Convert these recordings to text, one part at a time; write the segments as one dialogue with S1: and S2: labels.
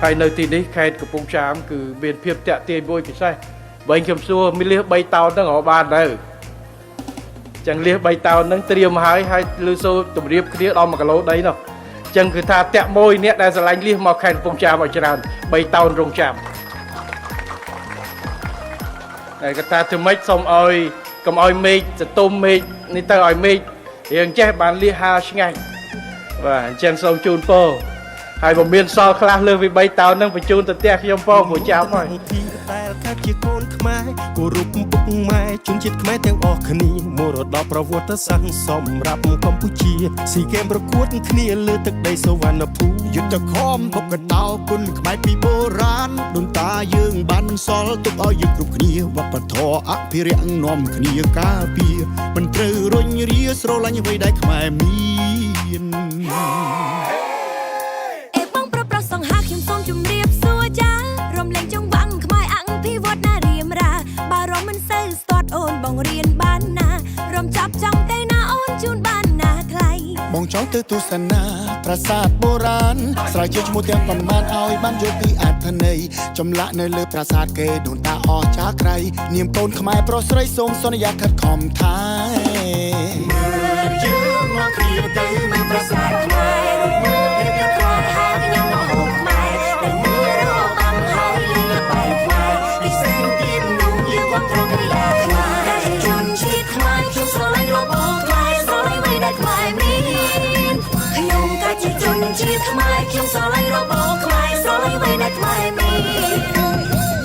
S1: ហើយនៅទីនេះខេត្តកំពង់ចាមគឺមានភាពតាក់ទាញមួយពិសេសបើខ្ញុំសួរមានលៀស3តោនហ្នឹងរកបានទៅចឹងលៀស3តោនហ្នឹងត្រៀមហើយលឺសូរទម្រាបគ្នាដល់1គីឡូដីនោះចឹងគឺថាតាក់មួយអ្នកដែលស្រឡាញ់លៀសមកខេត្តកំពង់ចាមឲ្យច្រើន3តោនរងចាំហើយគាត់ថាធ្វើម៉េចសូមឲ្យកុំឲ្យមេឃសតុំមេឃនេះទៅឲ្យមេឃរៀងចេះបានលៀសហាលឆ្ងាញ់បាទអញ្ចឹងសូមជូនពរហើយបើមានសល់ខ្លះលើពី3តោនហ្នឹងបញ្ជូនទៅផ្ទះខ្ញុំផងព្រោះចាំហើយ
S2: តែថាជាកូនខ្មែរគោរពពុកម៉ែជនជាតិខ្មែរទាំងអស់គ្នាមរតកប្រវត្តិសាស្ត្រសម្រាប់កម្ពុជាស៊ីហ្គេមប្រកួតគ្នាលើទឹកដីសុវណ្ណភូមិយុទ្ធខំបុកកដោគុណខ្មែរពីបុរាណដូនតាយើងបានបន្សល់ទុកឲ្យយើងគ្រប់គ្នាវប្បធម៌អភិរក្សនាំគ្នាការពារមិនត្រូវរុញរាស្រឡាញ់អ្វីដែលខ្មែរមាន
S3: សូមជម្រាបសួរចារំលែងចង្វាក់ខ្មែរអង្គភិវឌ្ឍណារៀមរាបារម្ភមិនសូវស្ទាត់អូនបងរៀនបានណារំចាប់ចង់ទៅណាអូនជូនបានណាថ្លៃ
S2: បងចង់ទៅទស្សនាប្រាសាទបុរាណស្រាវជ្រាវឈ្មោះទាំងប៉ុន្មានឲ្យបានយល់ពីអត្ថន័យចម្លាក់នៅលើប្រាសាទគេដូនតាអស្ចារ្យក្រៃនាមកូនខ្មែរប្រុសស្រីសូមសន្យាខិតខំថែយើងមកគ្នាទៅមើលប្រាសាទខ្មែររំលឹកពីភាពខ្លាំងហើយខ្ញុំមកហូបខ្មែរដែលមើលរបាំហើយលឺបែកខ្មែរពិសេសទៀតនោះយើងគាត់ត្រូវកីឡាខ្មែរជនជាតិខ្មែរខ្ញុំស្រឡាញ់របបខ្មែរស្រឡាញ់អ្វីដែលខ្មែរមាន
S3: ខ្ញុំក៏ជាជនជាតិខ្មែរខ្ញុំស្រឡាញ់របបខ្មែរស្រឡាញ់អ្វីដែលខ្មែរមាន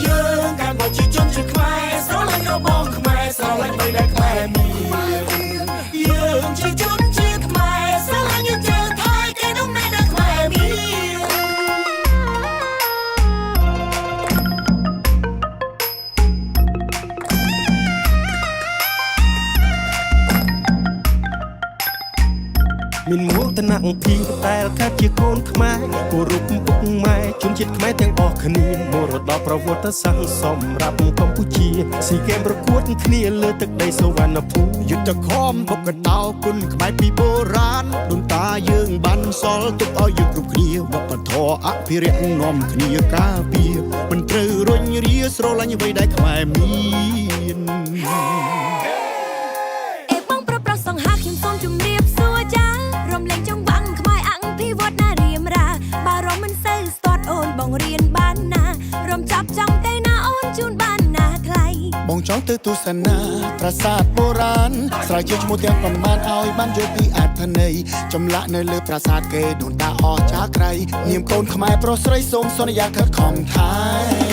S2: យើងកាន់តែជាជនជាតិខ្មែរស្រឡាញ់របបខ្មែរស្រឡាញ់អ្វីដែលខ្មែរមានយើងជាជនជាតិខ្មែរស្រឡាញ់យើងជឿថៃគេនោះមិនដែលខ្មែរមានមានមោទនភាពតែកាត់ជាកូនខ្មែរគោរពពុកម៉ែជនជាតិខ្មែរទាំងអស់គ្នាមរតកប្រវត្តិសាស្ត្រសម្រាប់កម្ពុជាស៊ីហ្គេមប្រកួតគ្នាលើទឹកដីសុវណ្ណភូមិយុទ្ធខំបុកកដោគុណខ្មែរពីបុរាណដូនតាយើងបានសល់ទុកឲ្យយើងគ្រប់គ្នាវប្បធម៌អភិរក្សនាំគ្នាការពារមិនត្រូវរុញរាស្រឡាញ់អ្វីដែលខ្មែរមាន
S3: សង្ហាខ្ញុំសូមជម្រាបសួរចារំលែងចង្វាក់ខ្មែរអង្គភិវឌ្ឍណារៀមរាបារម្ភមិនសូវស្ទាត់អូនបងរៀនបានណារំចាប់ចង់ទៅណាអូនជូនបានណាថ្លៃ
S2: បងចង់ទៅទស្សនាប្រាសាទបុរាណស្រាវជ្រាវឈ្មោះទាំងប៉ុន្មានឲ្យបានយល់ពីអត្ថន័យចម្លាក់នៅលើប្រាសាទគេដូនតាអស្ចារ្យក្រៃនាមកូនខ្មែរប្រុសស្រីសូមសន្យាខិតខំថែ